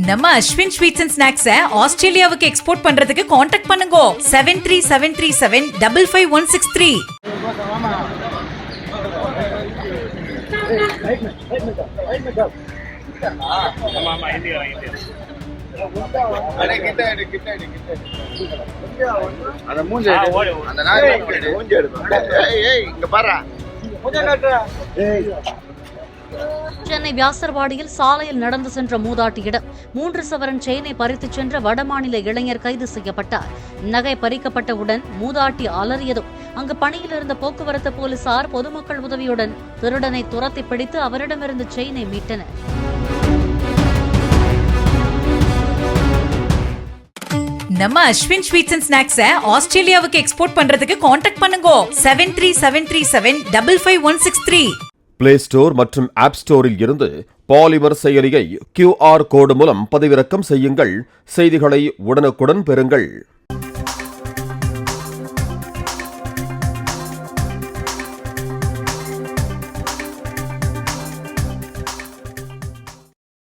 நம்ம Ashwin sweets and snacks ஆஸ்திரேலியாவுக்கு export பண்றதுக்கு கான்டாக்ட் பண்ணுங்க 7373755163. சென்னை வியாசர்பாடியில் சாலையில் நடந்து சென்ற மூதாட்டியிடம் 3 சவரன் செயினை பறித்துச் சென்ற வடமாநில இளைஞர் கைது செய்யப்பட்டார். நகை பறிக்கப்பட்டவுடன் மூதாட்டி அலறியதும் அங்கு பணியில் இருந்த போக்குவரத்து போலீசார் பொதுமக்கள் உதவியுடன் திருடனை துரத்தி பிடித்து அவரிடமிருந்து செயினை மீட்டனர். நம்ம அஸ்வின் ஸ்வீட்ஸ் அண்ட் ஸ்நாக்ஸ் ஆஸ்திரேலியாவுக்கு எக்ஸ்போர்ட் பண்றதுக்கு கான்டாக்ட் பண்ணுங்க 7373755163. பிளே ஸ்டோர் மற்றும் ஆப் ஸ்டோரில் இருந்து பாலிமர் செயலியை QR கோடு மூலம் பதிவிறக்கம் செய்யுங்கள். செய்திகளை உடனுக்குடன் பெறுங்கள்.